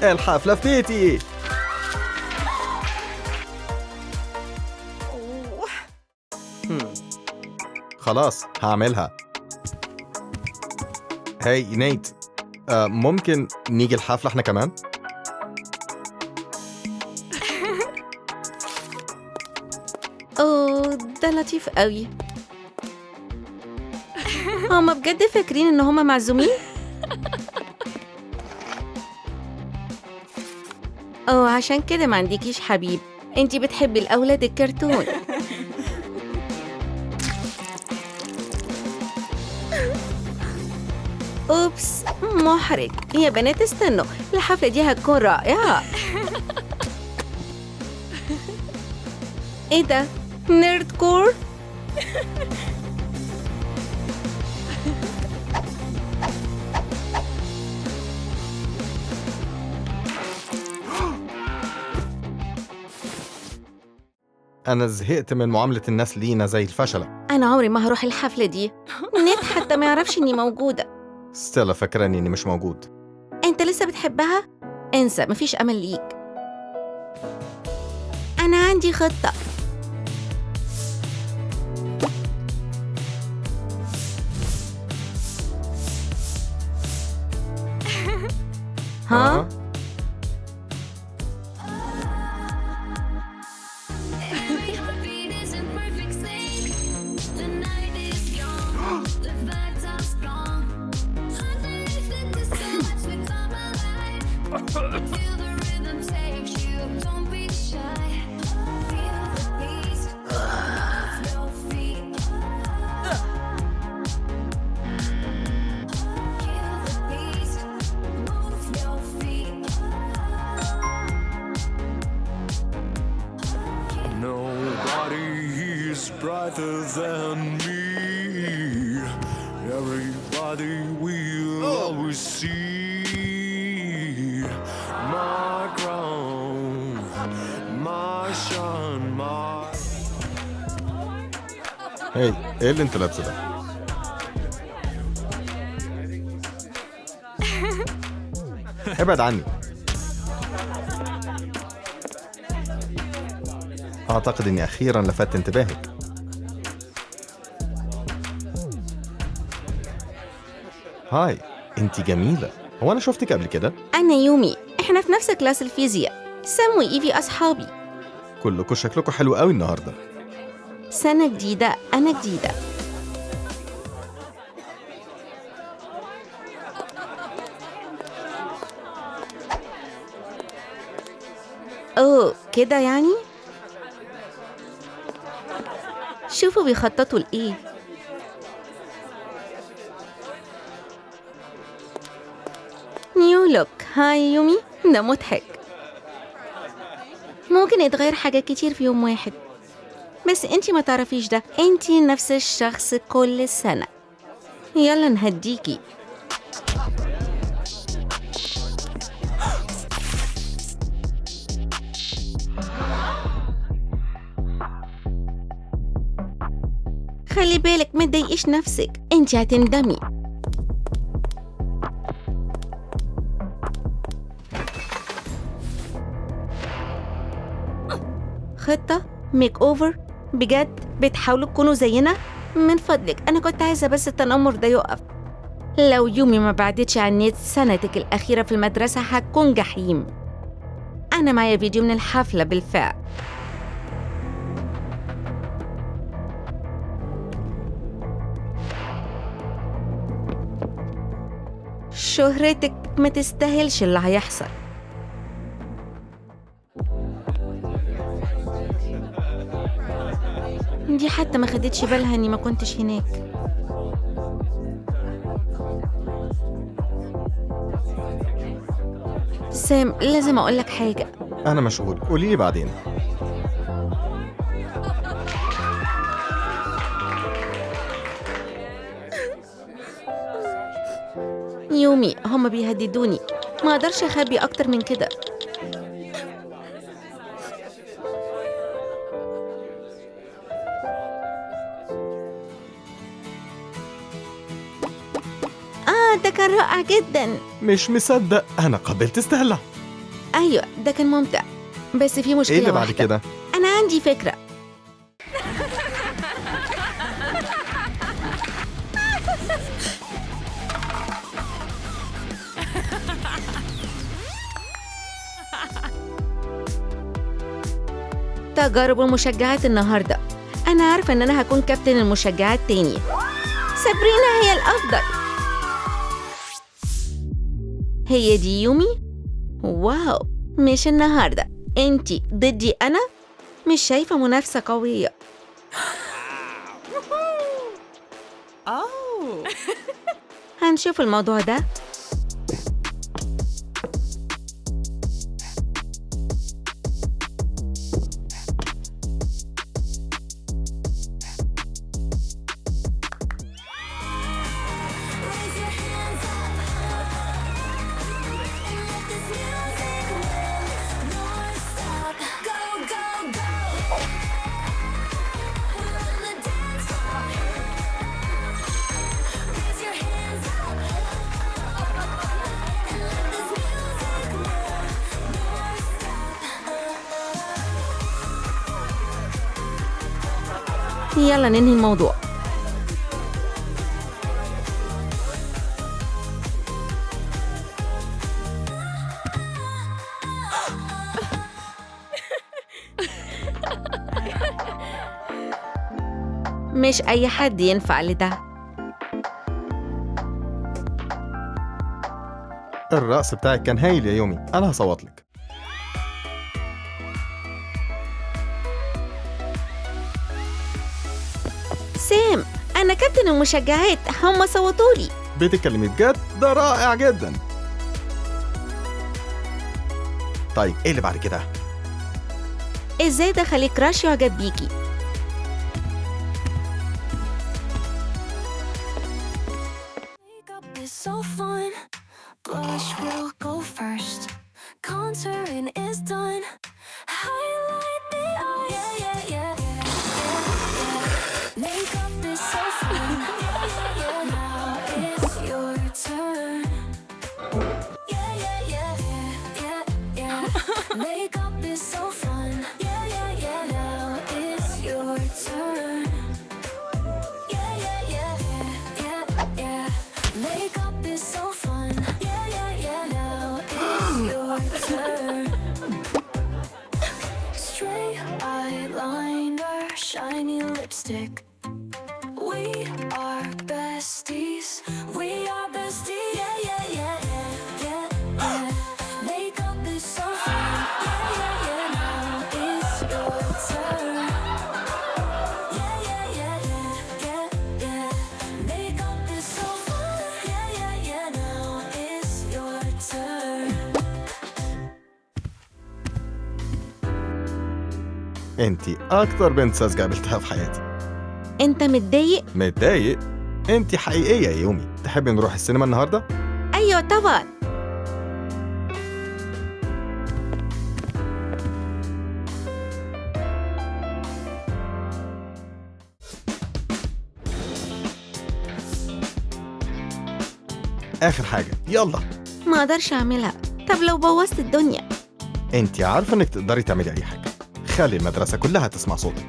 الحفلة في بيتي. خلاص هعملها. هاي نيت، ممكن نيجي الحفلة احنا كمان؟ اوه ده لطيف قوي. هما بجد فاكرين ان هما معزومين؟ اوه عشان كده ما عندكيش حبيب، انتي بتحبي الاولاد الكرتون. اوبس محرج. يا بنات استنوا، الحفلة دي هتكون رائعة. ايه ده؟ نيرد كور؟ أنا زهقت من معاملة الناس لينا زي الفشلة. انا عمري ما هروح الحفلة دي. نيت حتى ما يعرفش اني موجودة. ستيلا فاكراني إني مش موجود. انت لسه بتحبها؟ انسى، مفيش امل ليك. انا عندي خطة. ها؟ Nobody's brighter than me. Everybody will always see my crown, my shine, my. هاي إيه اللي أنت لابسه ده؟ ابعد عني. أعتقد إني أخيراً لفت انتباهك. هاي، أنت جميلة. هو أنا شفتك قبل كده؟ انا يومي، احنا في نفس كلاس الفيزياء. سام وإيفي اصحابي. كلكم شكلكم حلو قوي النهاردة. سنة جديدة، انا جديدة. اوه كده يعني؟ شوفوا بيخططوا لإيه. نيو لوك. هاي يومي، ده مضحك. ممكن يتغير حاجات كتير في يوم واحد، بس انتي ما تعرفيش ده. انتي نفس الشخص كل سنة. يلا نهديكي. خلي بالك ما تضايقيش نفسك، انتي هتندمي. خطة ميك اوفر؟ بجد بتحاولوا تكونوا زينا؟ من فضلك انا كنت عايزة بس التنمر ده يقف. لو يومي ما بعدتش عن نيت، سنتك الأخيرة في المدرسة هتكون جحيم. أنا معايا فيديو من الحفلة بالفعل. شهرتك ما تستاهلش اللي هيحصل. دي حتى ما خدتش بالها اني ما كنتش هناك. سام لازم اقولك حاجة. أنا مشغول، قوليلي بعدين. يومي هما بيهددوني، ما اقدرش اخبي اكتر من كده. ده كان رائع جدا. مش مصدق أنا قابلت ستيلا. أيوة ده كان ممتع، بس في مشكلة ايه اللي بعد واحدة. كده؟ أنا عندي فكرة. تجارب المشجعات النهاردة. أنا عارفة إن أنا هكون كابتن المشجعات تاني. سابرينا هي الأفضل. هي دي يومي؟ واو، مش النهاردة. انتي ضدي أنا؟ مش شايفة منافسة قوية. هنشوف الموضوع ده. يلا ننهي الموضوع. مش أي حد ينفع لده. الرقص بتاعك كان هايل يا يومي، أنا هصوت لك. سام، أنا كابتن المشجعات، هم صوتولي. بتتكلمي بجد؟ ده رائع جدا. طيب ايه اللي بعد كده؟ إزاي ده خلي كراش يعجب بيكي؟ So fun, blush will go first. Contouring is done. Highlight the eye, yeah, yeah, yeah, yeah, yeah. Makeup is so fun, yeah, yeah, yeah. Now it's your turn. Yeah, yeah, yeah, yeah, yeah, yeah. Makeup is so fun, yeah, yeah, yeah. Now it's your turn. Yeah, yeah, yeah, yeah, yeah. Makeup is so fun. Yeah, yeah, yeah. Now it's your turn. Straight eyeliner, shiny lipstick. We are besties. We are besties. Yeah, yeah, yeah, yeah, yeah, yeah. Makeup is so fun. Yeah, yeah, yeah. Now it's your turn. Yeah, yeah, yeah, yeah, yeah, yeah. Makeup is so fun. Yeah, yeah, yeah. Now it's your turn. انتي أكتر بنت ساذجة قابلتها في حياتي. أنت متضايق؟ متضايق؟ انتي حقيقية يا يومي. تحبي نروح السينما النهاردة؟ أيوة طبعا. آخر حاجة، يلا. ما أقدرش أعملها. طب لو بوظت الدنيا؟ انتي عارفة انك تقدري تعملي أي حاجة. خلي المدرسة كلها تسمع صوتك.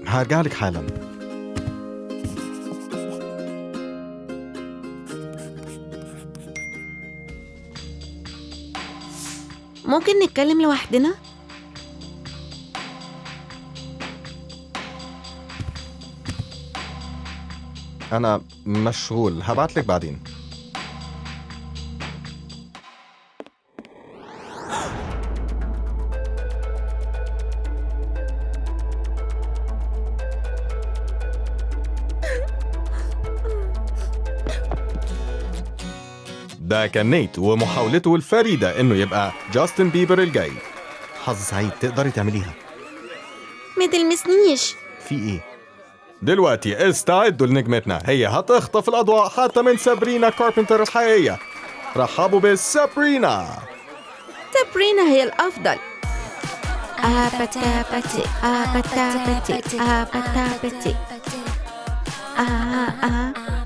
هرجع لك حالا. ممكن نتكلم لوحدنا؟ أنا مشغول، هبعتلك بعدين. ده كان نيت ومحاولته الفريدة إنه يبقى جاستن بيبر الجاي. حظ سعيد، تقدري تعمليها. ما تلمسنيش. في إيه؟ دلوقتي استعدوا لنجمتنا، هي هتخطف الأضواء حتى من سابرينا كاربنتر الحقيقية. رحبوا بسابرينا. سابرينا هي الأفضل. آبتابتي آبتابتي آبتابتي.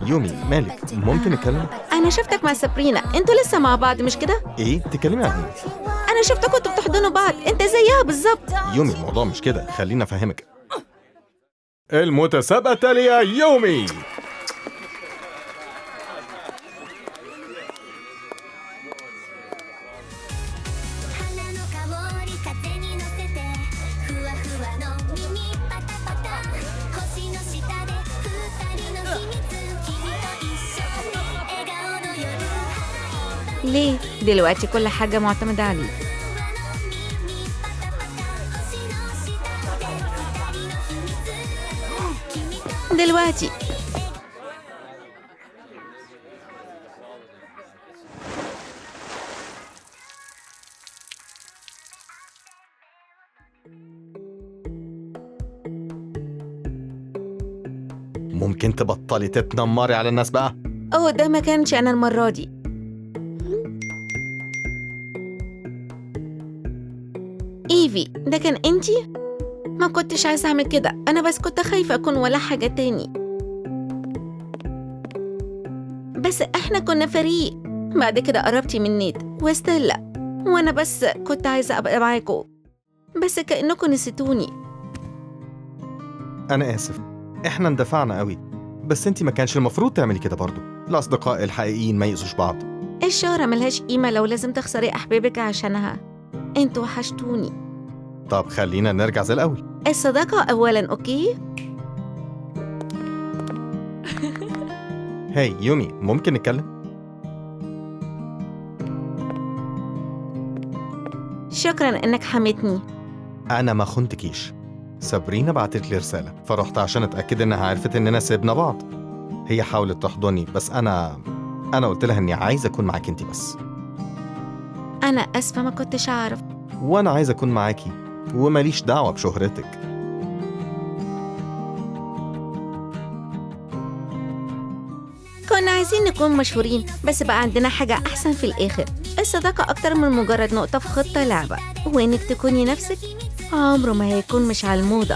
يومي مالك؟ ممكن نتكلم؟ أنا شفتك مع سابرينا، انتوا لسه مع بعض مش كده؟ ايه تتكلمي عن ايه؟ أنا شفتكوا انتوا بتحضنوا بعض، انت زيها بالظبط. يومي الموضوع مش كده، خليني افهمك. المتسابقة التالية يومي. ليه؟ دلوقتي كل حاجة معتمدة عليك. دلوقتي ممكن تبطلي تتنمري على الناس بقى؟ أوه، ده ما كانش أنا المرة دي. إيفي، ده كان أنتي؟ ما كنتش عايزة أعمل كده، أنا بس كنت خايفة أكون ولا حاجة تاني. بس إحنا كنا فريق. بعد كده قربتي من نيت وستيلا، وأنا بس كنت عايزة أبقى معاكم، بس كأنكم نسيتوني. انا اسف، احنا اندفعنا قوي، بس انتي ما كانش المفروض تعملي كده برضو. الاصدقاء الحقيقيين ما يقسوش بعض. الشهرة ملهاش قيمة لو لازم تخسري أحبابك عشانها. انتوا وحشتوني. طب خلينا نرجع زي الاول. الصداقة أولاً، أوكي؟ هاي يومي، ممكن نتكلم؟ شكراً إنك حميتني. انا ما خنتكيش. سابرينا بعتت لي رسالة فرحت عشان اتأكد انها عرفت اننا سيبنا بعض. هي حاولت تحضني بس انا قلت لها اني عايز اكون معاكي انتي بس. أنا أسفة، ما كنتش أعرف. وانا عايز اكون معاكي وماليش دعوة بشهرتك. كنا عايزين نكون مشهورين، بس بقى عندنا حاجة أحسن في الآخر. الصداقة أكتر من مجرد نقطة في خطة لعبة، وإنك تكوني نفسك عمره ما هيكون مش على الموضة.